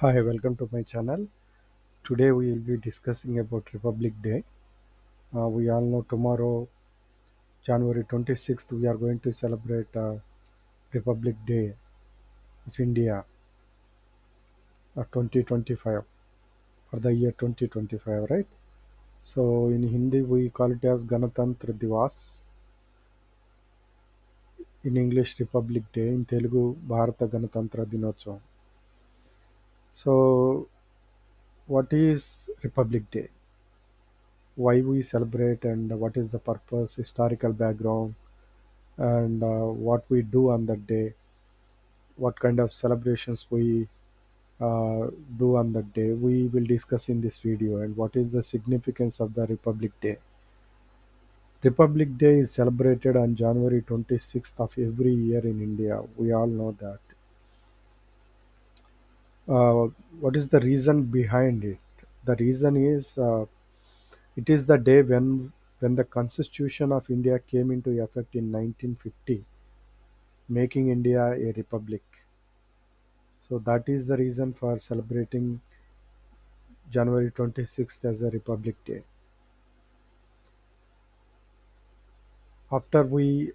Hi, welcome to my channel. Today we will be discussing about Republic Day. We all know tomorrow, January 26th, we are going to celebrate Republic Day of India 2025 for the year 2025, right? So in Hindi we call it as Ganatantra Divas, in English Republic Day, in Telugu Bharata Ganatantra Dinotsavam. So what is Republic Day? Why we celebrate and what is the purpose, historical background, and what we do on that day, what kind of celebrations we uh, do on that day, we will discuss in this video, and what is the significance of the Republic Day. Republic Day is celebrated on January 26th of every year in India. We all know that. Uh, what is the reason behind it? The reason is it is the day when the Constitution of India came into effect in 1950, making India a republic. So that is the reason for celebrating January 26th as a Republic Day. After we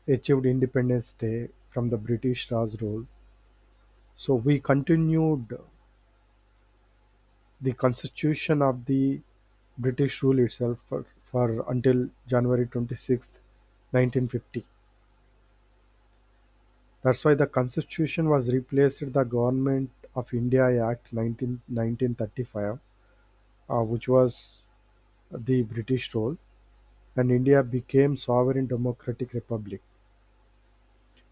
achieved Independence Day from the British Raj rule, so we continued the constitution of the British rule itself for until January 26th, 1950. That's why the constitution was replaced the Government of India Act 1935, which was the British rule, and India became sovereign democratic republic.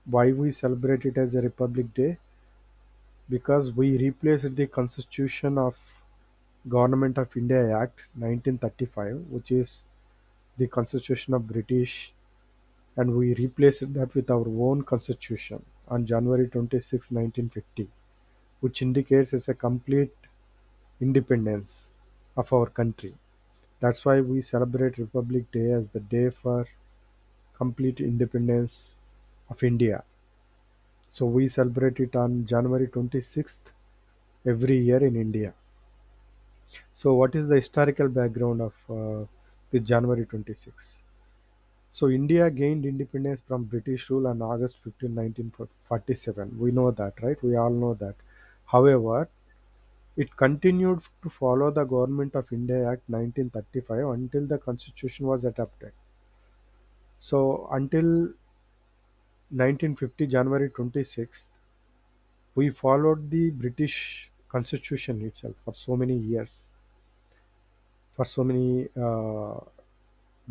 Why we celebrate it as a Republic Day? Because we replaced the Constitution of Government of India Act 1935, which is the Constitution of British, and we replaced that with our own Constitution on January 26, 1950, which indicates it's a complete independence of our country. That's why we celebrate Republic Day as the day for complete independence of India. So we celebrate it on January 26th every year in India. So what is the historical background of the January 26th? So India gained independence from British rule on August 15, 1947. We know that, right? We all know that. However, it continued to follow the Government of India Act 1935 until the Constitution was adopted. So until 1950, January 26th, we followed the British Constitution itself for so many years, for so many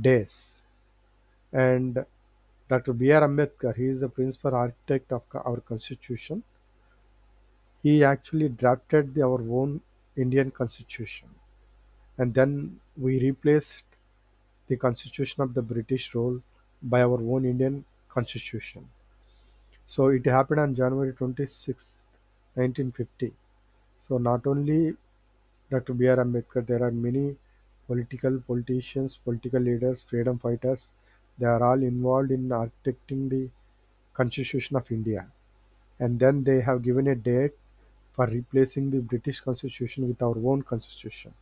days. And Dr. B.R. Ambedkar, he is the principal architect of our constitution. He actually drafted our own Indian constitution. And then we replaced the constitution of the British rule by our own Indian constitution. So it happened on January 26th, 1950. So not only Dr. B.R. Ambedkar, there are many politicians, political leaders, freedom fighters. They are all involved in architecting the Constitution of India. And then they have given a date for replacing the British Constitution with our own Constitution.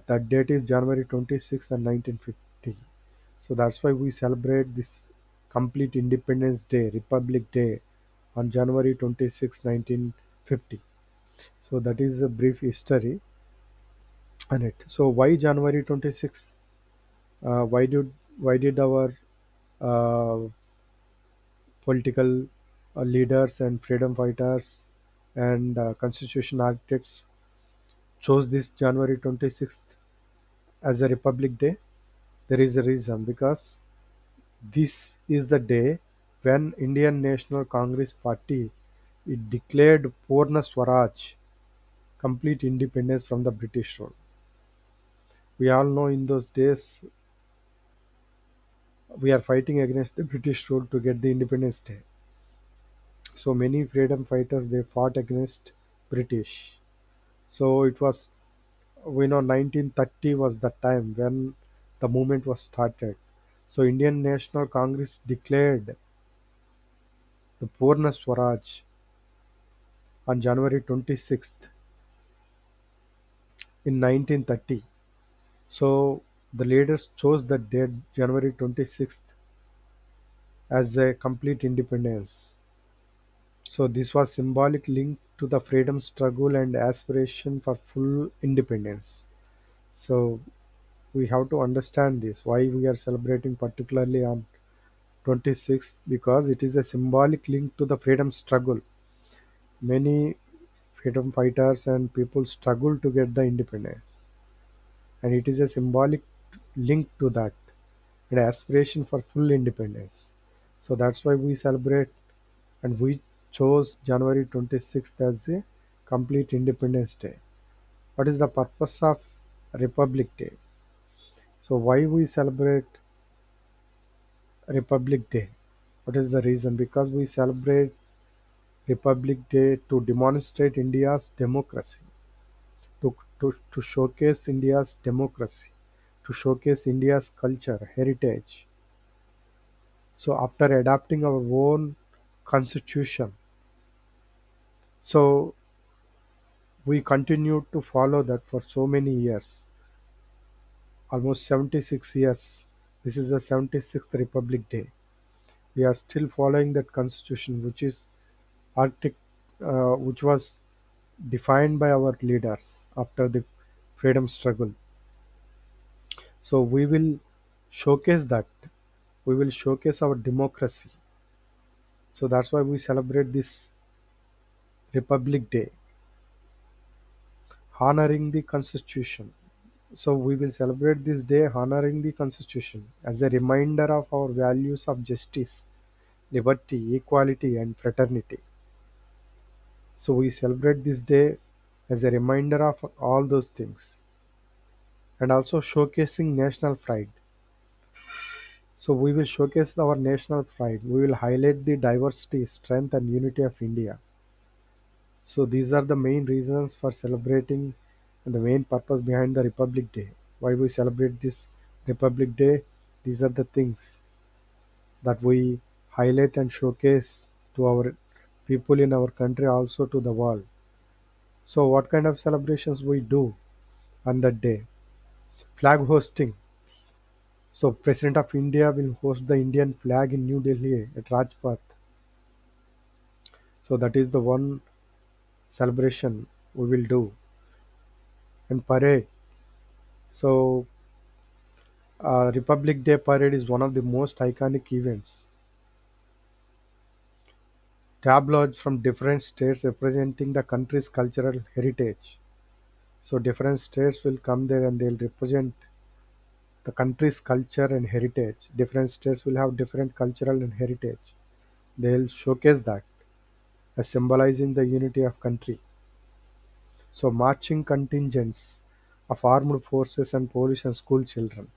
That date is January 26th and 1950. So that's why we celebrate this complete Independence Day, Republic Day on January 26, 1950. So that is a brief history on it. So why January 26th? Why did our uh, political leaders and freedom fighters and constitution architects chose this January 26th as a Republic Day? There is a reason, because this is the day when Indian National Congress Party it declared Purna Swaraj, complete independence from the British rule. We all know in those days we are fighting against the British rule to get the Independence Day. So many freedom fighters they fought against British. So it was, we know, 1930 was the time when the movement was started. So Indian National Congress declared the Purna Swaraj on January 26th in 1930. So the leaders chose the date January 26th as a complete independence. So this was symbolic link to the freedom struggle and aspiration for full independence. So we have to understand this why we are celebrating particularly on 26th, because it is a symbolic link to the freedom struggle. Many freedom fighters and people struggle to get the independence, and it is a symbolic link to that and aspiration for full independence. So that's why we celebrate, and we chose January 26th as a complete Independence Day. What is the purpose of Republic Day? So why we celebrate Republic Day? What is the reason? Because we celebrate Republic Day to demonstrate India's democracy, to showcase India's democracy, to showcase India's culture, heritage. So after adopting our own constitution, so we continued to follow that for so many years, almost 76 years. This is the 76th Republic Day. We are still following that constitution, which is Arctic, which was defined by our leaders after the freedom struggle. So we will showcase that. We will showcase our democracy. So that's why we celebrate this Republic Day, honoring the constitution. So we will celebrate this day honoring the constitution as a reminder of our values of justice, liberty, equality, and fraternity. So we celebrate this day as a reminder of all those things, and also showcasing national pride. So we will showcase our national pride. We will highlight the diversity, strength, and unity of India. So these are the main reasons for celebrating and the main purpose behind the Republic Day. Why we celebrate this Republic Day? These are the things that we highlight and showcase to our people in our country, also to the world. So what kind of celebrations we do on that day? Flag hosting. So President of India will host the Indian flag in New Delhi at Rajpath. So that is the one celebration we will do. And parade. So Republic Day parade is one of the most iconic events. Tableaus from different states representing the country's cultural heritage. So different states will come there and they'll represent the country's culture and heritage. Different states will have different cultural and heritage. They'll showcase that as symbolizing the unity of country. So marching contingents of armed forces and police and school children.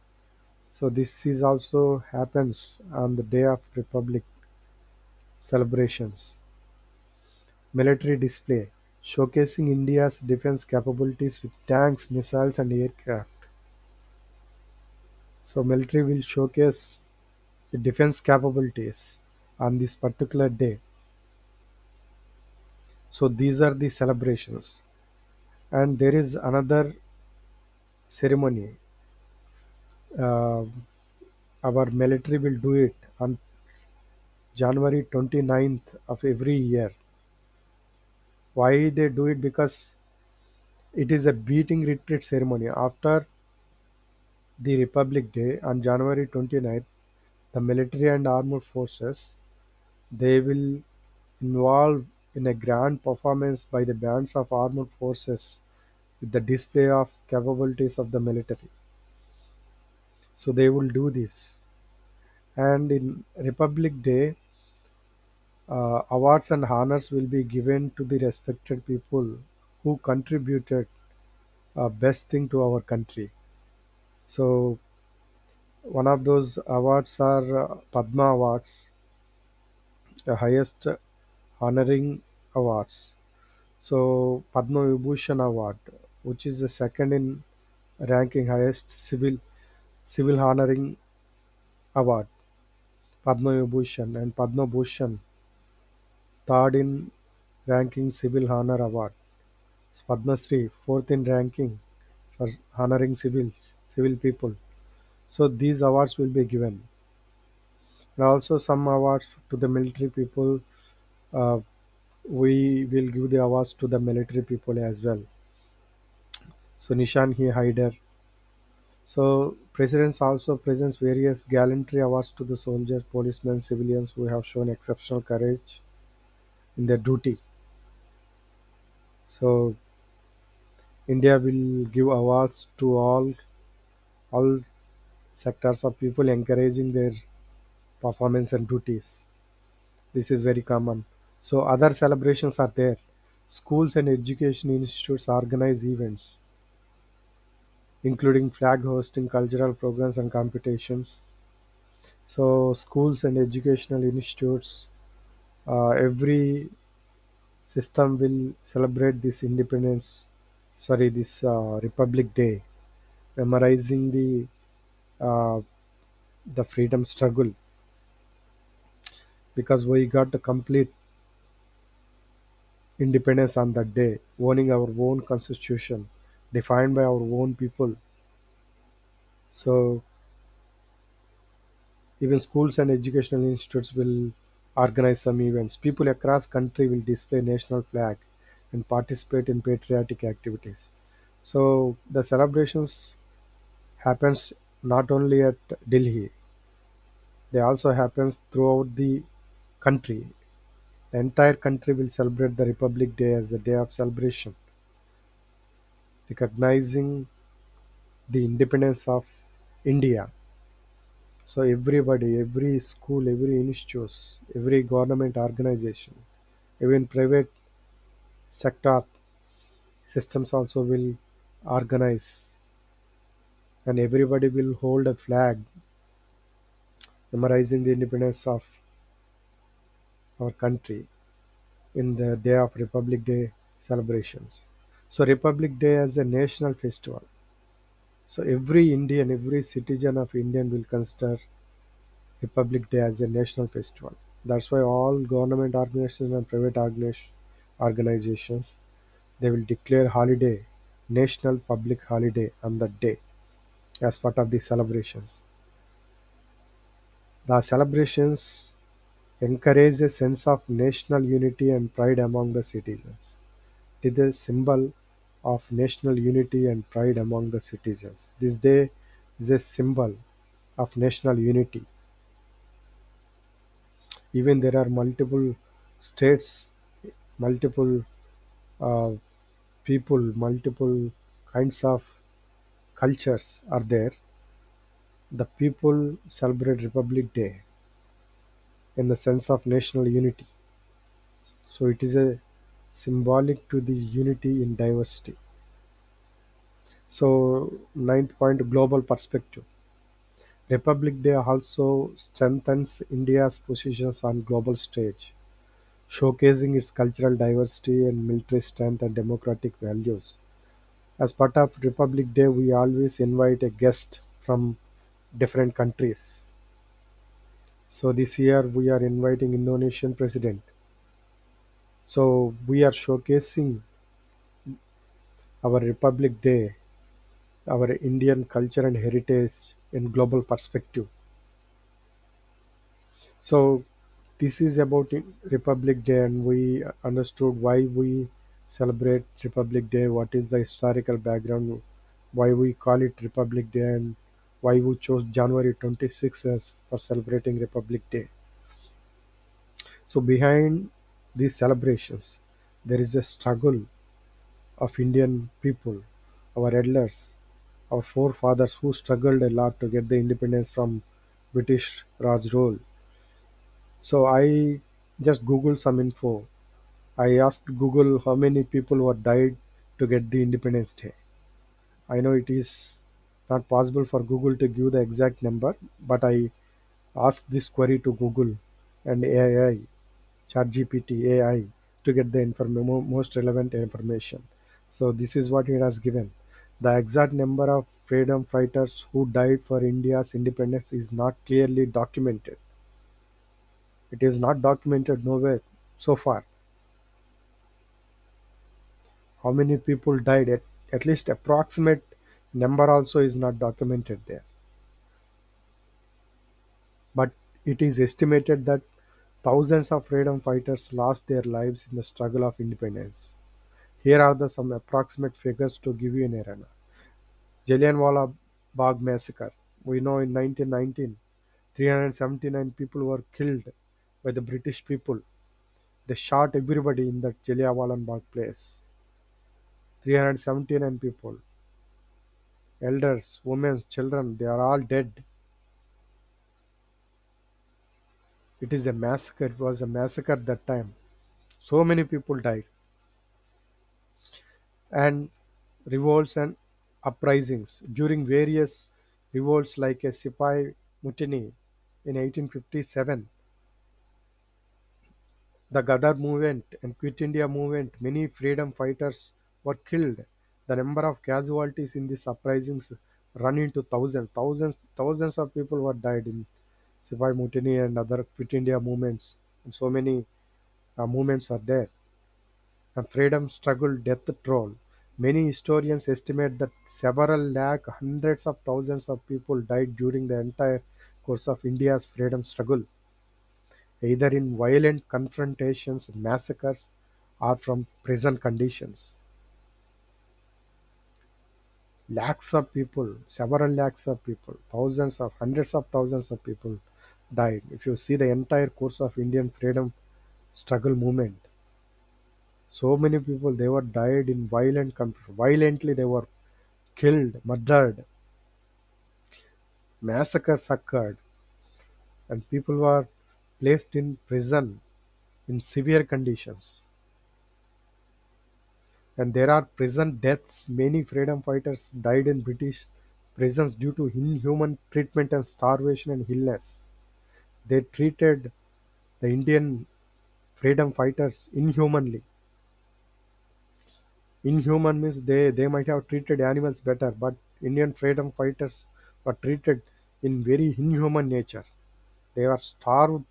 So this is also happens on the day of Republic celebrations. Military display showcasing India's defense capabilities with tanks, missiles, and aircraft. So military will showcase the defense capabilities on this particular day. So these are the celebrations. And there is another ceremony. Uh, our military will do it on January 29th of every year. Why they do it? Because it is a beating retreat ceremony. After the Republic Day on January 29th, the military and armed forces, they will involve in a grand performance by the bands of armed forces with the display of capabilities of the military. So they will do this. And in Republic Day, awards and honors will be given to the respected people who contributed best thing to our country. So one of those awards are Padma Awards, the highest honoring awards. So Padma Vibhushan Award, which is the second in ranking highest civil honoring award, Padma Vibhushan, and Padma Bhushan, third in ranking Civil Honor Award. Padma Shri, fourth in ranking for honoring civil people. So these awards will be given. And also some awards to the military people. Uh, we will give the awards to the military people as well. So Nishan Haider. So presidents also presents various gallantry awards to the soldiers, policemen, civilians who have shown exceptional courage in their duty. So India will give awards to all sectors of people encouraging their performance and duties. This is very common. So other celebrations are there. Schools and education institutes organize events, including flag hosting, cultural programs and competitions. So schools and educational institutes, every system will celebrate this independence. Sorry, this Republic Day, memorizing uh, the freedom struggle, because we got the complete independence on that day, owning our own constitution, defined by our own people. So even schools and educational institutes will organize some events. People across country will display national flag and participate in patriotic activities. So the celebrations happens not only at Delhi, they also happens throughout the country. The entire country will celebrate the Republic Day as the day of celebration, recognizing the independence of India. So everybody, every school, every institute, every government organization, even private sector systems also will organize, and everybody will hold a flag memorizing the independence of our country in the day of Republic Day celebrations. So Republic Day as a national festival. So every Indian, every citizen of Indian will consider Republic Day as a national festival. That's why all government organizations and private organizations, they will declare holiday, national public holiday on that day as part of the celebrations. The celebrations encourage a sense of national unity and pride among the citizens. It is a symbol of national unity and pride among the citizens. This day is a symbol of national unity. Even there are multiple states, multiple uh, people, multiple kinds of cultures are there. The people celebrate Republic Day in the sense of national unity. So it is a symbolic to the unity in diversity. So ninth point, global perspective. Republic Day also strengthens India's positions on global stage, showcasing its cultural diversity and military strength and democratic values. As part of Republic Day, we always invite a guest from different countries. So this year we are inviting Indonesian president. So we are showcasing our Republic Day, our Indian culture and heritage in global perspective. So this is about Republic Day, and we understood why we celebrate Republic Day, what is the historical background, why we call it Republic Day, and why we chose January 26th as for celebrating Republic Day. So behind these celebrations, there is a struggle of Indian people, our elders, our forefathers who struggled a lot to get the independence from British Raj rule. So I just Googled some info. I asked Google how many people were died to get the Independence Day. I know it is not possible for Google to give the exact number, but I asked this query to Google and AI, ChatGPT AI, to get the most relevant information. So this is what it has given. The exact number of freedom fighters who died for India's independence is not clearly documented. It is not documented nowhere so far. How many people died? At least approximate number also is not documented there. But it is estimated that thousands of freedom fighters lost their lives in the struggle of independence. Here are the some approximate figures to give you an arena. Jallianwala Bagh massacre. We know in 1919, 379 people were killed by the British people. They shot everybody in that Jallianwala Bagh place. 379 people, elders, women, children, they are all dead. It is a massacre. It was a massacre that time. So many people died. And revolts and uprisings. During various revolts like a Sipai Mutiny in 1857, the Gadar movement and Quit India movement, many freedom fighters were killed. The number of casualties in these uprisings run into thousands. Thousands of people were died in Sipai Mutiny and other Quit India movements. And so many movements are there. And freedom struggle death toll. Many historians estimate that several lakh, hundreds of thousands of people died during the entire course of India's freedom struggle, either in violent confrontations, massacres, or from prison conditions. Lakhs of people, several lakhs of people, thousands of hundreds of thousands of people died. If you see the entire course of Indian freedom struggle movement, so many people they were died in violently they were killed, murdered, massacres occurred, and people were placed in prison in severe conditions. And there are prison deaths. Many freedom fighters died in British prisons due to inhuman treatment and starvation and illness. They treated the Indian freedom fighters inhumanly. Inhuman means they might have treated animals better, but Indian freedom fighters were treated in very inhuman nature. They were starved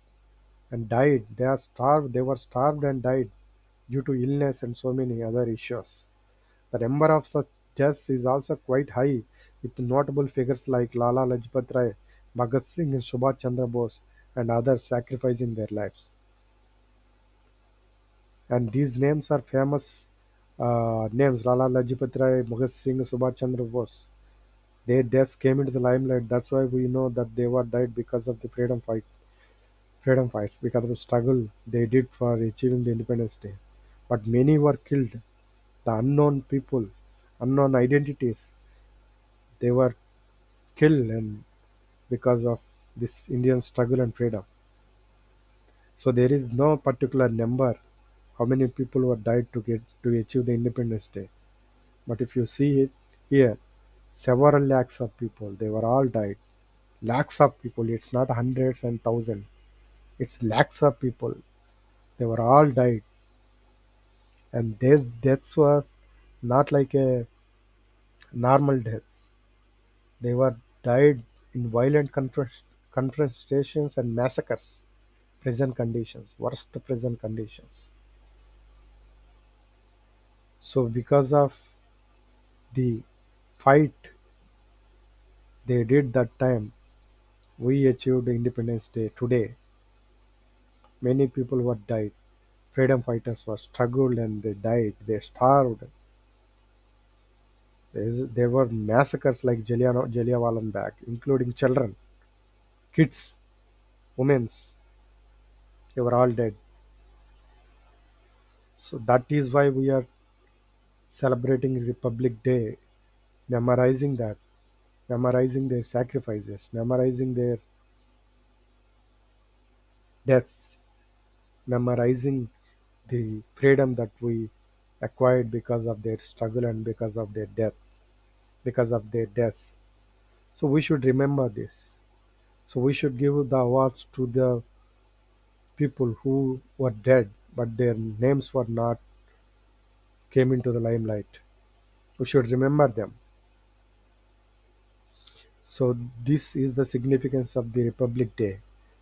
and died. They are starved. They were starved and died due to illness and so many other issues. The number of such deaths is also quite high, with notable figures like Lala Lajpat Rai, Bhagat Singh, and Subhash Chandra Bose, and others sacrificing their lives. And these names are famous names: Lala Lajpat Rai, Bhagat Singh, Subhash Chandra Bose. Their deaths came into the limelight. That's why we know that they were died because of the freedom fights, because of the struggle they did for achieving the Independence Day. But many were killed. The unknown people, unknown identities, they were killed and because of this Indian struggle and freedom. So there is no particular number how many people were died to get to achieve the Independence Day. But if you see it here, several lakhs of people, they were all died. Lakhs of people, it's not hundreds and thousands. It's lakhs of people. They were all died. And their deaths was not like a normal deaths. They were died in violent confrontations and massacres, prison conditions, worst prison conditions. So because of the fight they did that time, we achieved Independence Day today. Many people were died. Freedom fighters were struggled and they died. They starved. There were massacres like Jallianwala Bagh, including children, kids, women. They were all dead. So that is why we are celebrating Republic Day, memorizing that, memorizing their sacrifices, memorizing their deaths, memorizing the freedom that we acquired because of their struggle and because of their death, because of their deaths. So we should remember this. So we should give the awards to the people who were dead, but their names were not came into the limelight. We should remember them. So this is the significance of the Republic Day.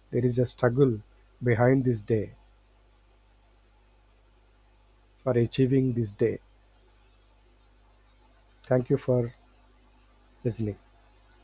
There is a struggle behind this day for achieving this day. Thank you for listening.